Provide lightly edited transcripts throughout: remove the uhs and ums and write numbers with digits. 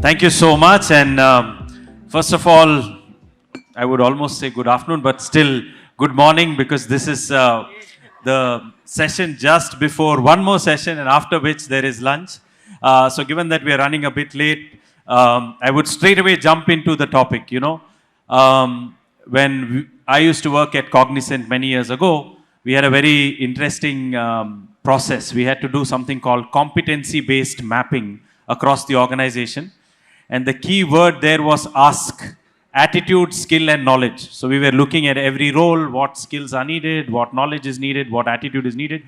Thank you so much. And first of all, I would almost say good afternoon, but still good morning, because this is the session just before one more session, and after which there is lunch. So given that we are running a bit late, I would straight away jump into the topic. I used to work at Cognizant many years ago, we had a very interesting process. We had to do something called competency-based mapping across the organization. And the key word there was ask. Attitude, skill, and knowledge. So we were looking at every role, what skills are needed, what knowledge is needed, what attitude is needed.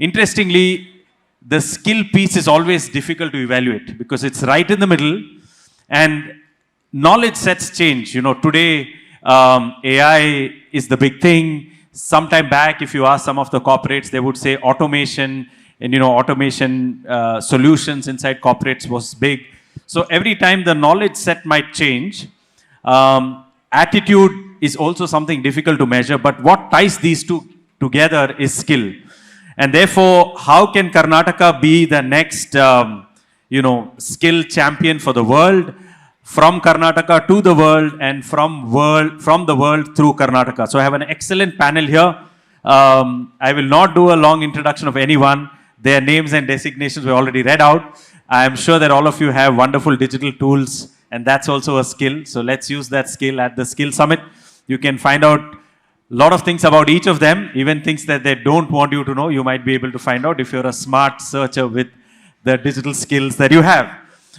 Interestingly, the skill piece is always difficult to evaluate because it's right in the middle, and knowledge sets change. Today, AI is the big thing. Sometime back, if you ask some of the corporates, they would say automation, and automation solutions inside corporates was big. So every time the knowledge set might change. Attitude is also something difficult to measure, but what ties these two together is skill. And therefore, how can Karnataka be the next, skill champion for the world, from Karnataka to the world, and from the world through Karnataka? So I have an excellent panel here. I will not do a long introduction of anyone. Their names and designations were already read out. I am sure that all of you have wonderful digital tools, and that's also a skill. So let's use that skill at the Skill Summit. You can find out a lot of things about each of them, even things that they don't want you to know. You might be able to find out if you're a smart searcher with the digital skills that you have.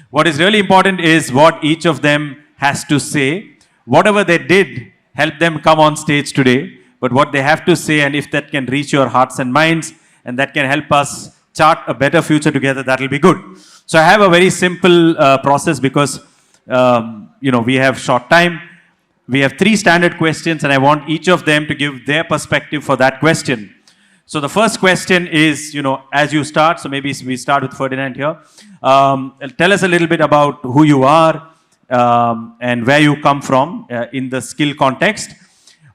What is really important is what each of them has to say. Whatever they did helped them come on stage today, but what they have to say, and if that can reach your hearts and minds, and that can help us chart a better future together, that will be good. So I have a very simple process because we have short time. We have 3 standard questions, and I want each of them to give their perspective for that question. So the first question is, as you start, so maybe we start with Ferdinand here. Tell us a little bit about who you are and where you come from in the skill context.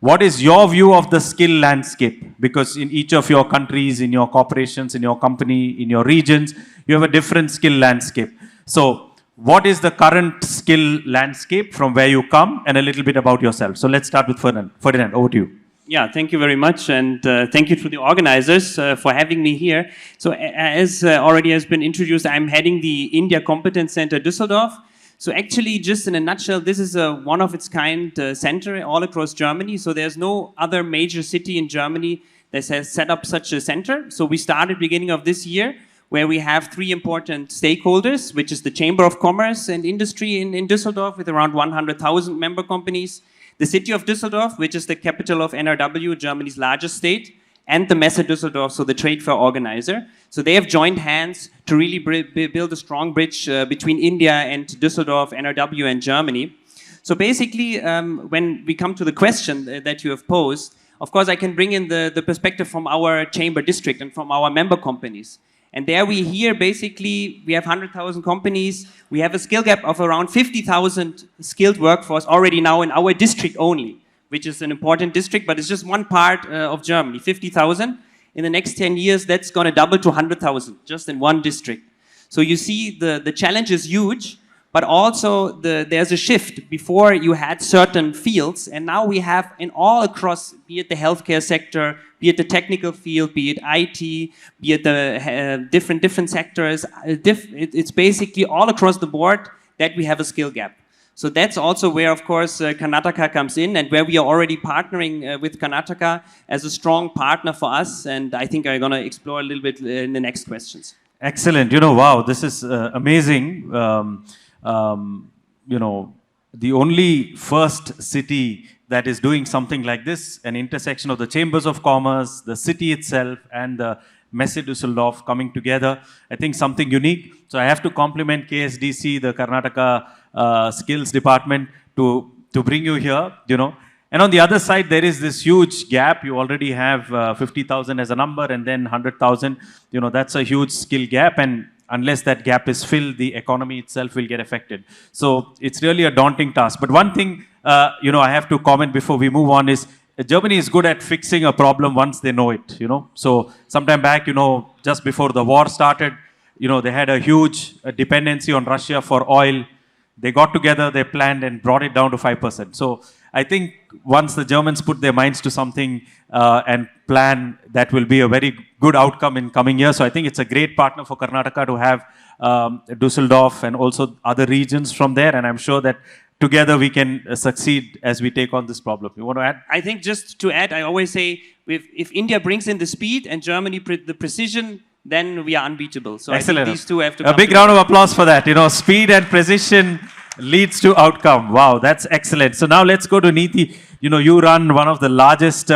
What is your view of the skill landscape? Because in each of your countries, in your corporations, in your company, in your regions, you have a different skill landscape. So what is the current skill landscape from where you come, and a little bit about yourself? So let's start with Ferdinand. Ferdinand, over to you. Yeah, thank you very much, and thank you to the organizers for having me here. So as already has been introduced, I'm heading the India Competence Center Düsseldorf. So actually, just in a nutshell, this is a one-of-its-kind center all across Germany. So there's no other major city in Germany that has set up such a center. So we started beginning of this year, where we have 3 important stakeholders, which is the Chamber of Commerce and Industry in Düsseldorf with around 100,000 member companies, the city of Düsseldorf, which is the capital of NRW, Germany's largest state, and the Messe Düsseldorf, so the trade fair organizer. So they have joined hands to really build a strong bridge between India and Düsseldorf, NRW, and Germany. So basically, when we come to the question that you have posed, of course, I can bring in the perspective from our chamber district and from our member companies. And there we hear basically, we have 100,000 companies. We have a skill gap of around 50,000 skilled workforce already now in our district only, which is an important district, but it's just one part of Germany, 50,000. In the next 10 years, that's going to double to 100,000 just in one district. So you see the challenge is huge, but also there's a shift. Before you had certain fields, and now we have in all across, be it the healthcare sector, be it the technical field, be it IT, be it the different sectors. It's basically all across the board that we have a skill gap. So that's also where, of course, Karnataka comes in, and where we are already partnering with Karnataka as a strong partner for us. And I think I'm going to explore a little bit in the next questions. Excellent. Wow, this is amazing. The only first city that is doing something like this, an intersection of the Chambers of Commerce, the city itself, and the Messe Düsseldorf coming together, I think something unique. So I have to compliment KSDC, the Karnataka Skills Department, to bring you here, And on the other side, there is this huge gap. You already have 50,000 as a number, and then 100,000. That's a huge skill gap, and unless that gap is filled, the economy itself will get affected. So it's really a daunting task. But one thing, I have to comment before we move on is, Germany is good at fixing a problem once they know it, So sometime back, just before the war started, they had a huge dependency on Russia for oil. They got together, they planned and brought it down to 5%. So I think once the Germans put their minds to something and plan, that will be a very good outcome in coming years. So I think it's a great partner for Karnataka to have Düsseldorf and also other regions from there. And I'm sure that together we can succeed as we take on this problem. You want to add? I think just to add, I always say, if India brings in the speed and Germany the precision, then we are unbeatable. So Excellent. I think these two have to A big round of applause for that. You know, speed and precision leads to outcome. Wow, that's excellent. So now let's go to Neeti. You know, you run one of the largest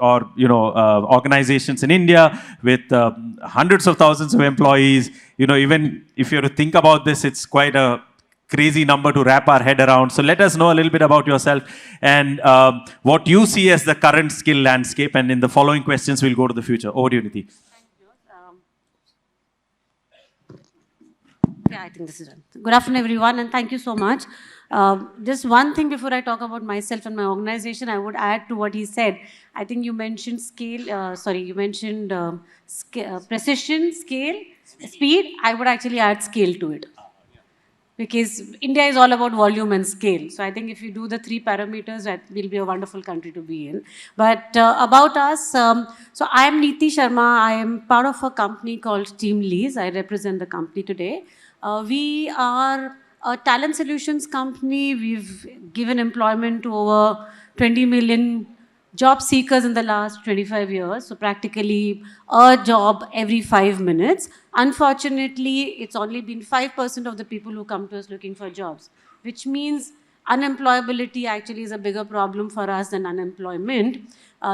organizations in India with hundreds of thousands of employees. You know, even if you have to think about this, it's quite a crazy number to wrap our head around. So let us know a little bit about yourself and what you see as the current skill landscape. And in the following questions, we'll go to the future. Over to you, Neeti. Yeah, I think this is done. Good afternoon, everyone, and thank you so much. Just one thing before I talk about myself and my organization, I would add to what he said. I think you mentioned precision, scale, speed. I would actually add scale to it. Because India is all about volume and scale. So I think if you do the 3 parameters, that will be a wonderful country to be in. But about us, so I am Neeti Sharma. I am part of a company called Team Lease. I represent the company today. We are a talent solutions company. We've given employment to over 20 million job seekers in the last 25 years. So practically a job every 5 minutes. Unfortunately, it's only been 5% of the people who come to us looking for jobs, which means unemployability actually is a bigger problem for us than unemployment.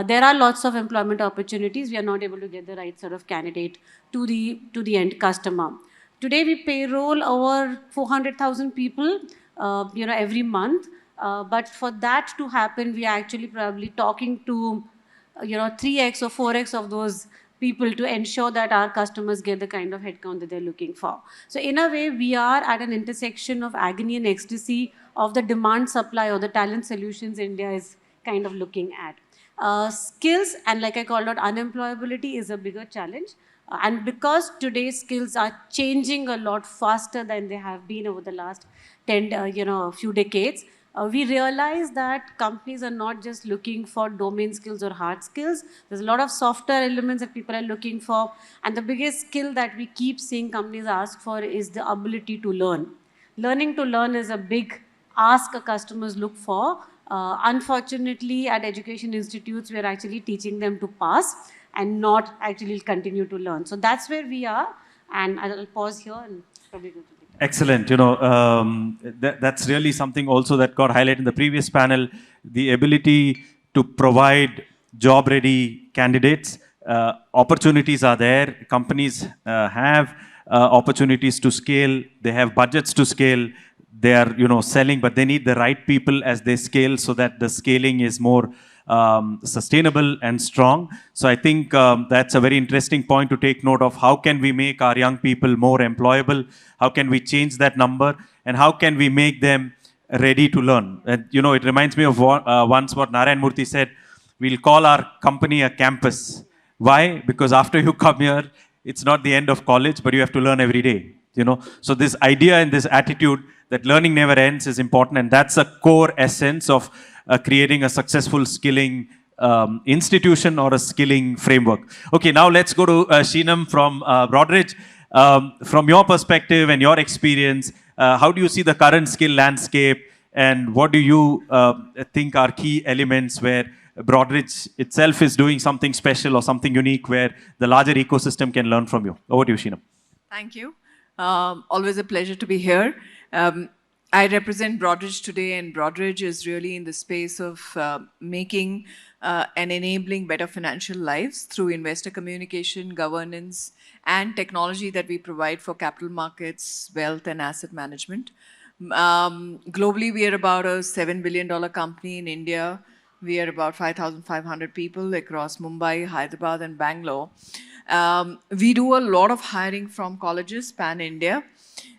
There are lots of employment opportunities. We are not able to get the right sort of candidate to the end customer. Today, we payroll over 400,000 people, every month. But for that to happen, we are actually probably talking to, 3x or 4x of those people to ensure that our customers get the kind of headcount that they're looking for. So in a way, we are at an intersection of agony and ecstasy of the demand supply or the talent solutions India is kind of looking at. Skills, and like I called out, unemployability is a bigger challenge. And because today's skills are changing a lot faster than they have been over the last few decades, we realize that companies are not just looking for domain skills or hard skills. There's a lot of software elements that people are looking for. And the biggest skill that we keep seeing companies ask for is the ability to learn. Learning to learn is a big ask customers look for. Unfortunately, at education institutes, we are actually teaching them to pass and not actually continue to learn. So that's where we are. And I'll pause here and probably go to the... Excellent. You know, that's really something also that got highlighted in the previous panel, the ability to provide job-ready candidates. Opportunities are there. Companies have opportunities to scale. They have budgets to scale. They are, selling, but they need the right people as they scale so that the scaling is more sustainable and strong. So I think that's a very interesting point to take note of. How can we make our young people more employable? How can we change that number? And how can we make them ready to learn? And, it reminds me of once what Narayan Murthy said, we'll call our company a campus. Why? Because after you come here, it's not the end of college, but you have to learn every day. So this idea and this attitude that learning never ends is important, and that's a core essence of creating a successful skilling institution or a skilling framework. Okay, now let's go to Sheenam from Broadridge. From your perspective and your experience, how do you see the current skill landscape, and what do you think are key elements where Broadridge itself is doing something special or something unique where the larger ecosystem can learn from you? Over to you, Sheenam. Thank you. Always a pleasure to be here. I represent Broadridge today, and Broadridge is really in the space of making and enabling better financial lives through investor communication, governance, and technology that we provide for capital markets, wealth, and asset management. Globally, we are about a $7 billion company. In India, we are about 5,500 people across Mumbai, Hyderabad, and Bangalore. We do a lot of hiring from colleges, pan-India.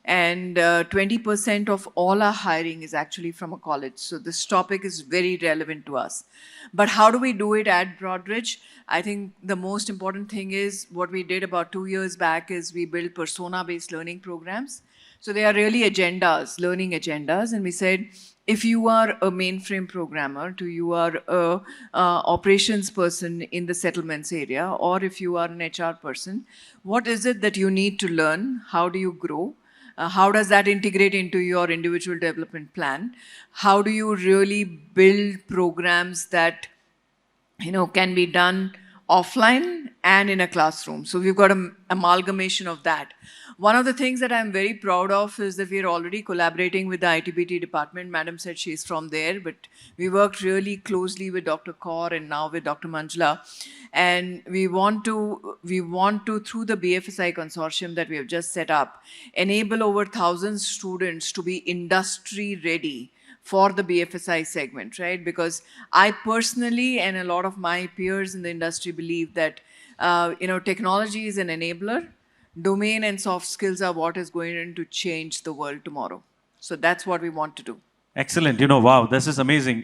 And 20% of all our hiring is actually from a college. So this topic is very relevant to us. But how do we do it at Broadridge? I think the most important thing is what we did about 2 years back is we built persona-based learning programs. So they are really agendas, learning agendas. And we said, if you are a mainframe programmer, you are a operations person in the settlements area, or if you are an HR person, what is it that you need to learn? How do you grow? How does that integrate into your individual development plan? How do you really build programs that can be done offline and in a classroom? So we've got an amalgamation of that. One of the things that I'm very proud of is that we're already collaborating with the ITBT department. Madam said she's from there, but we worked really closely with Dr. Kaur and now with Dr. Manjula. And we want to, through the BFSI consortium that we have just set up, enable over 1,000 students to be industry ready for the BFSI segment, right? Because I personally and a lot of my peers in the industry believe that technology is an enabler. Domain and soft skills are what is going to change the world tomorrow. So that's what we want to do. Excellent. Wow, this is amazing.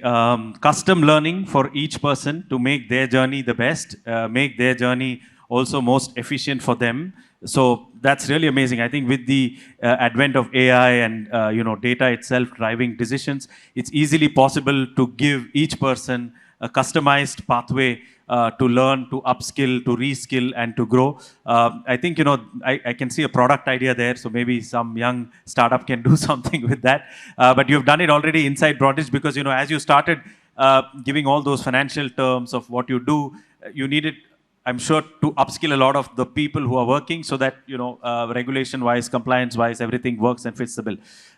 Custom learning for each person to make their journey the best, make their journey also most efficient for them. So that's really amazing. I think with the advent of AI and data itself driving decisions, it's easily possible to give each person a customized pathway to learn, to upskill, to reskill, and to grow. I think, I can see a product idea there, so maybe some young startup can do something with that. But you've done it already inside Broadridge because, as you started giving all those financial terms of what you do, you needed, I'm sure, to upskill a lot of the people who are working so that, regulation-wise, compliance-wise, everything works and fits the bill.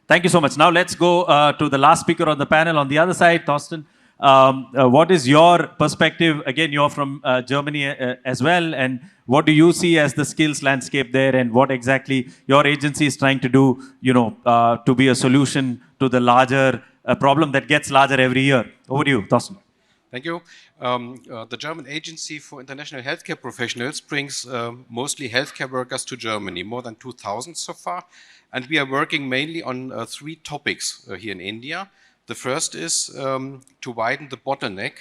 Thank you so much. Now let's go to the last speaker on the panel. On the other side, Thorsten, what is your perspective? Again, you're from Germany as well. And what do you see as the skills landscape there? And what exactly your agency is trying to do, to be a solution to the larger problem that gets larger every year? Over to you, Thorsten. Thank you. The German Agency for International Healthcare Professionals brings mostly healthcare workers to Germany, more than 2,000 so far. And we are working mainly on 3 topics here in India. The first is to widen the bottleneck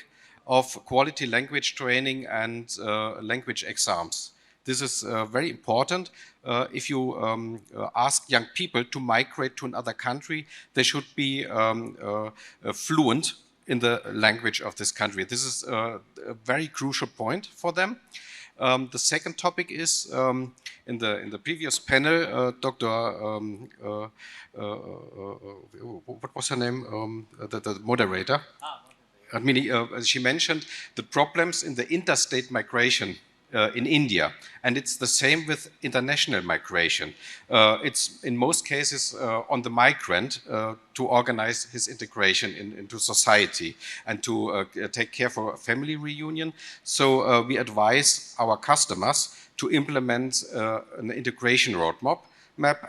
of quality language training and language exams. This is very important. If you ask young people to migrate to another country, they should be fluent in the language of this country. This is a very crucial point for them. The second topic is in the previous panel, Dr. What was her name? The moderator. She mentioned the problems in the interstate migration in India, and it's the same with international migration. It's in most cases on the migrant to organize his integration into society and to take care for family reunion. So we advise our customers to implement an integration roadmap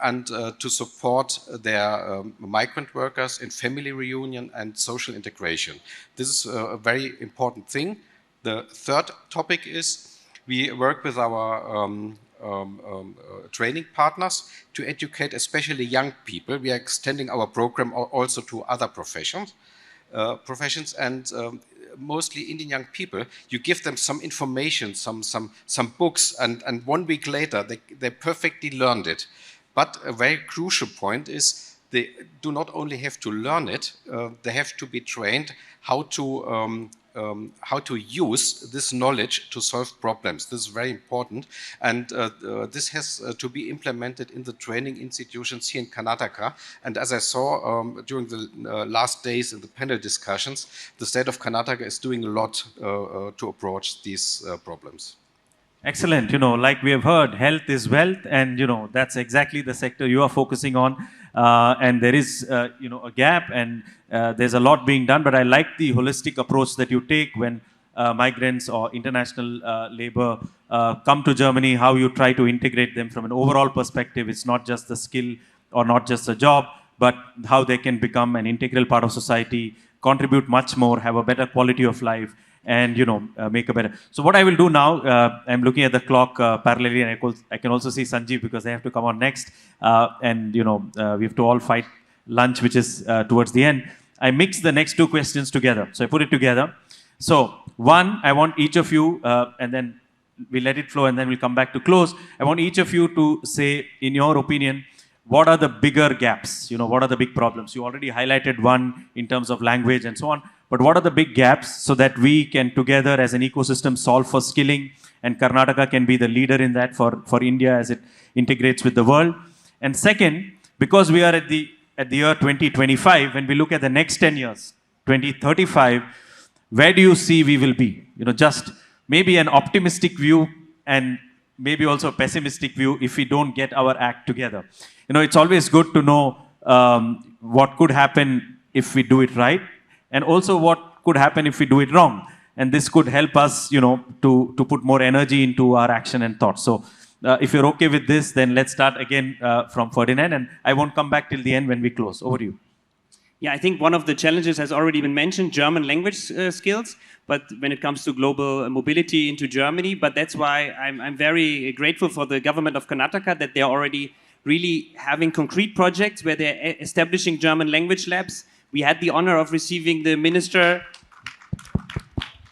and to support their migrant workers in family reunion and social integration. This is a very important thing. The third topic is we work with our training partners to educate especially young people. We are extending our program also to other professions and mostly Indian young people. You give them some information, some books, and 1 week later they perfectly learned it. But a very crucial point is they do not only have to learn it, they have to be trained how to use this knowledge to solve problems. This is very important, and this has to be implemented in the training institutions here in Karnataka. And as I saw during the last days in the panel discussions, the state of Karnataka is doing a lot to approach these problems. Excellent. Like we have heard, health is wealth, and that's exactly the sector you are focusing on. And there is a gap, and there's a lot being done. But I like the holistic approach that you take when migrants or international labor come to Germany. How you try to integrate them from an overall perspective. It's not just the skill or not just a job, but how they can become an integral part of society, contribute much more, have a better quality of life, and make a better. So what I will do now, I'm looking at the clock parallelly, and I can also see Sanjeev because they have to come on next, and we have to all fight lunch, which is towards the end. I mix the next 2 questions together, so I put it together. So one, I want each of you, and then we let it flow, and then we'll come back to close. I want each of you to say, in your opinion, what are the bigger gaps? What are the big problems? You already highlighted one in terms of language and so on, but what are the big gaps so that we can together as an ecosystem solve for skilling, and Karnataka can be the leader in that for India as it integrates with the world. And second, because we are at the year 2025, when we look at the next 10 years, 2035, where do you see we will be? Just maybe an optimistic view and maybe also a pessimistic view if we don't get our act together. It's always good to know what could happen if we do it right, and also what could happen if we do it wrong. And this could help us, to put more energy into our action and thoughts. So if you're okay with this, then let's start again from Ferdinand, and I won't come back till the end when we close. Over to you. Yeah, I think one of the challenges has already been mentioned, German language skills, but when it comes to global mobility into Germany, but that's why I'm very grateful for the government of Karnataka that they're already really having concrete projects where they're establishing German language labs. We had the honor of receiving the minister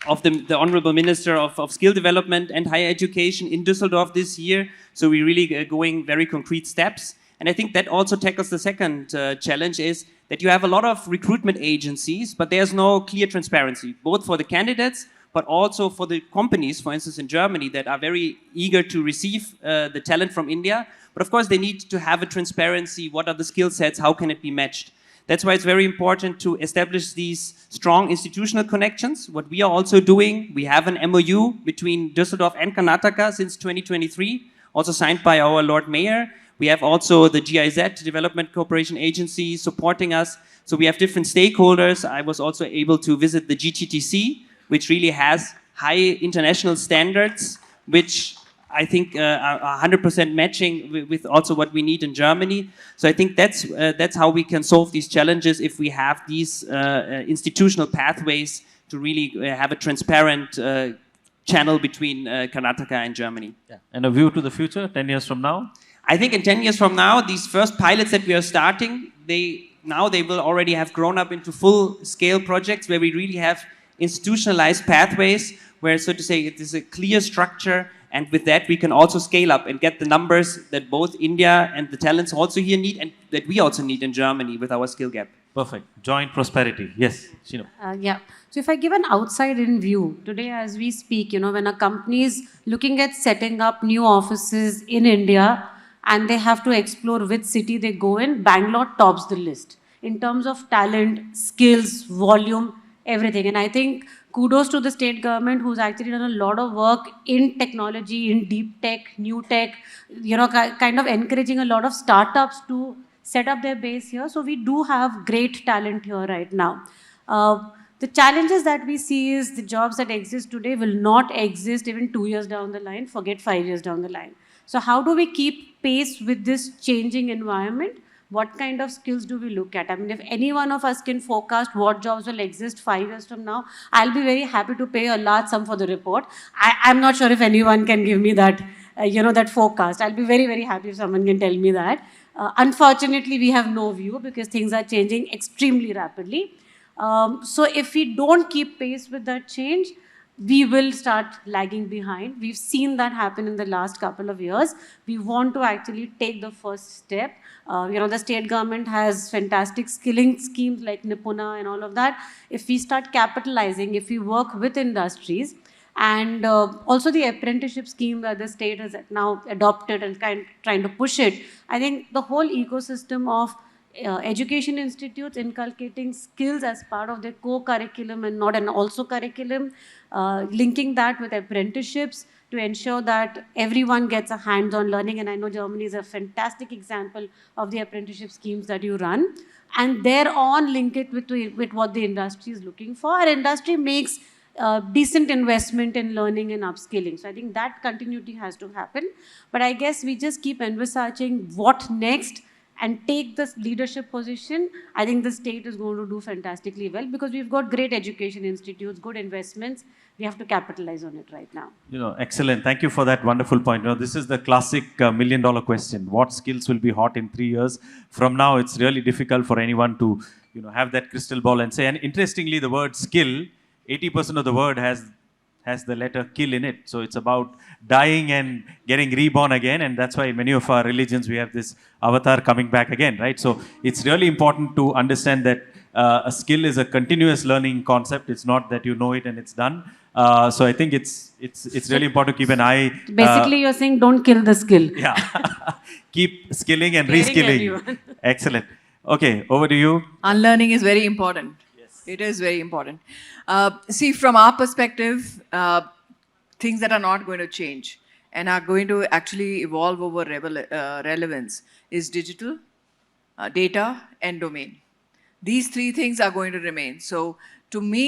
of the Honorable Minister of Skill Development and Higher Education in Düsseldorf this year. So we're really going very concrete steps. And I think that also tackles the second challenge, is that you have a lot of recruitment agencies, but there's no clear transparency, both for the candidates, but also for the companies, for instance, in Germany, that are very eager to receive the talent from India. But of course, they need to have a transparency. What are the skill sets? How can it be matched? That's why it's very important to establish these strong institutional connections. What we are also doing, we have an MOU between Düsseldorf and Karnataka since 2023, also signed by our Lord Mayor. We have also the GIZ, Development Cooperation Agency, supporting us. So we have different stakeholders. I was also able to visit the GTTC, which really has high international standards, which I think are 100% matching with also what we need in Germany. So I think that's how we can solve these challenges, if we have these institutional pathways to really have a transparent channel between Karnataka and Germany. Yeah. And a view to the future, 10 years from now? I think in 10 years from now, these first pilots that we are starting, they will already have grown up into full-scale projects where we really have institutionalized pathways, where, so to say, it is a clear structure, and with that we can also scale up and get the numbers that both India and the talents also here need, and that we also need in Germany with our skill gap. Perfect. Joint prosperity. Yes, Shino. Yeah. So if I give an outside-in view, today as we speak, when a company is looking at setting up new offices in India and they have to explore which city they go in, Bangalore tops the list in terms of talent, skills, volume, everything. And I think kudos to the state government, who's actually done a lot of work in technology, in deep tech, new tech, kind of encouraging a lot of startups to set up their base here. So we do have great talent here right now. The challenges that we see is the jobs that exist today will not exist even 2 years down the line, forget 5 years down the line. So how do we keep pace with this changing environment? What kind of skills do we look at? I mean, if any one of us can forecast what jobs will exist 5 years from now, I'll be very happy to pay a large sum for the report. I'm not sure if anyone can give me that, that forecast. I'll be very, very happy if someone can tell me that. Unfortunately, we have no view because things are changing extremely rapidly. So if we don't keep pace with that change, we will start lagging behind. We've seen that happen in the last couple of years. We want to actually take the first step. The state government has fantastic skilling schemes like Nipuna and all of that. If we start capitalizing, if we work with industries, and also the apprenticeship scheme that the state has now adopted and trying to push it, I think the whole ecosystem of education institutes inculcating skills as part of their co-curriculum and not an also curriculum, linking that with apprenticeships to ensure that everyone gets a hands-on learning. And I know Germany is a fantastic example of the apprenticeship schemes that you run. And thereon link it with what the industry is looking for. Our industry makes decent investment in learning and upskilling. So I think that continuity has to happen. But I guess we just keep envisaging what next and take this leadership position. I think the state is going to do fantastically well because we've got great education institutes, good investments. We have to capitalize on it right now. Excellent. Thank you for that wonderful point. This is the classic million-dollar question. What skills will be hot in 3 years? From now, it's really difficult for anyone to, have that crystal ball and say. And interestingly, the word skill, 80% of the word has has the letter kill in it. So it's about dying and getting reborn again, and that's why in many of our religions we have this avatar coming back again, right? So it's really important to understand that a skill is a continuous learning concept. It's not that you know it and it's done. So I think it's really important to keep an eye. Basically, you're saying don't kill the skill. Yeah. Keep skilling and Caring reskilling. everyone. Excellent. Okay, over to you. Unlearning is very important. Yes. It is very important. See, from our perspective, things that are not going to change and are going to actually evolve over relevance is digital, data, and domain. These three things are going to remain. So, to me,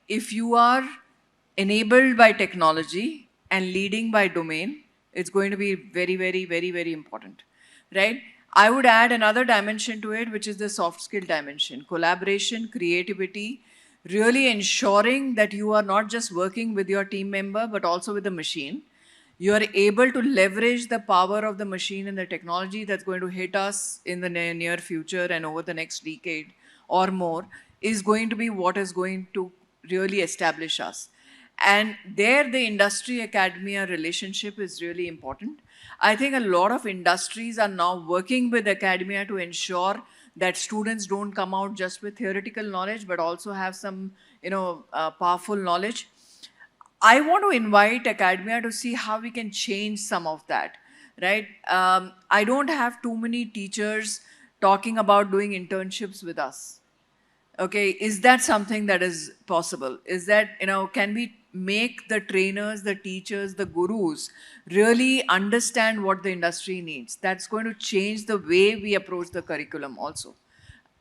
if you are enabled by technology and leading by domain, it's going to be very, very, very, very important, right? I would add another dimension to it, which is the soft skill dimension. Collaboration, creativity, really ensuring that you are not just working with your team member, but also with the machine. You are able to leverage the power of the machine and the technology that's going to hit us in the near future and over the next decade or more is going to be what is going to really establish us. And there, the industry-academia relationship is really important. I think a lot of industries are now working with academia to ensure that students don't come out just with theoretical knowledge, but also have some, powerful knowledge. I want to invite academia to see how we can change some of that, right? I don't have too many teachers talking about doing internships with us. Okay, is that something that is possible? Is that, can we make the trainers, the teachers, the gurus really understand what the industry needs? That's going to change the way we approach the curriculum also.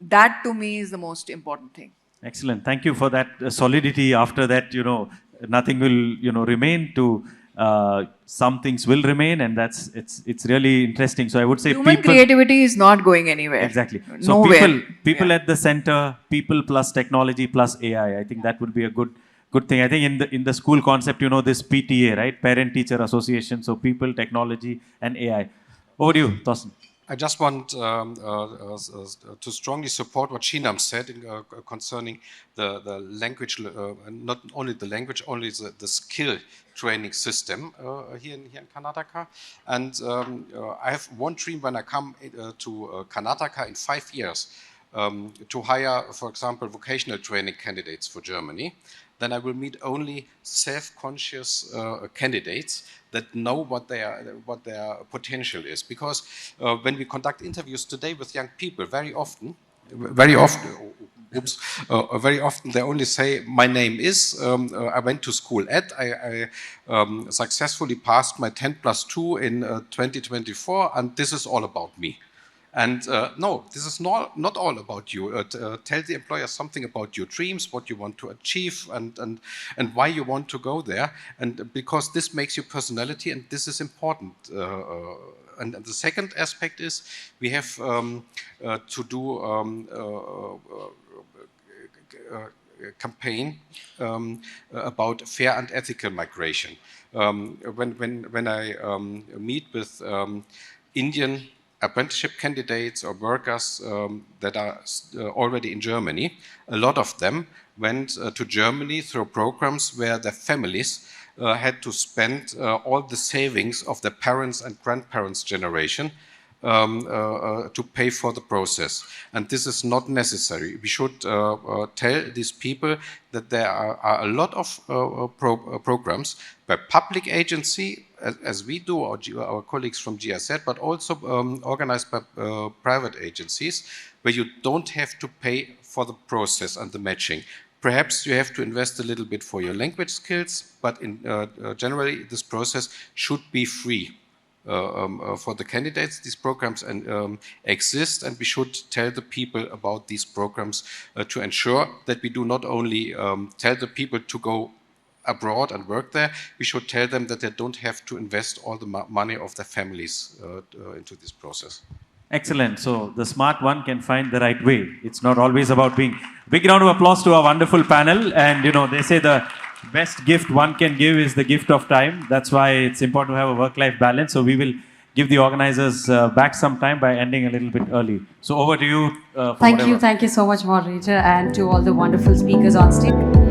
That to me is the most important thing. Excellent. Thank you for that solidity. After that, nothing will, remain to some things will remain, and it's really interesting. So I would say human creativity is not going anywhere. Exactly. So nowhere. people at the center, people plus technology plus AI. I think that would be a good thing. I think in the school concept, this PTA, right? Parent Teacher Association. So people, technology, and AI. Over to you, Thorsten. I just want to strongly support what Shinam said concerning the language, not only the language, only the skill training system here in Karnataka. And I have one dream when I come to Karnataka in 5 years to hire, for example, vocational training candidates for Germany. Then I will meet only self-conscious candidates that know what their potential is. Because when we conduct interviews today with young people, very often they only say, my name is, I went to school at, I successfully passed my 10+2 in 2024, and this is all about me. And no, this is not all about you. Tell the employer something about your dreams, what you want to achieve, and why you want to go there. And because this makes your personality, and this is important. And the second aspect is we have to do campaign about fair and ethical migration. When I meet with Indian apprenticeship candidates or workers that are already in Germany, a lot of them went to Germany through programs where their families had to spend all the savings of their parents' and grandparents' generation to pay for the process. And this is not necessary. We should tell these people that there are a lot of programs by public agency, as we do, our colleagues from GIZ, but also organized by private agencies, where you don't have to pay for the process and the matching. Perhaps you have to invest a little bit for your language skills, but generally this process should be free. For the candidates, these programs exist, and we should tell the people about these programs to ensure that we do not only tell the people to go abroad and work there, we should tell them that they don't have to invest all the money of their families into this process. Excellent. So the smart one can find the right way. It's not always about being... Big round of applause to our wonderful panel. And they say the best gift one can give is the gift of time. That's why it's important to have a work-life balance. So we will give the organizers back some time by ending a little bit early. So over to you. Thank you so much, moderator, and to all the wonderful speakers on stage.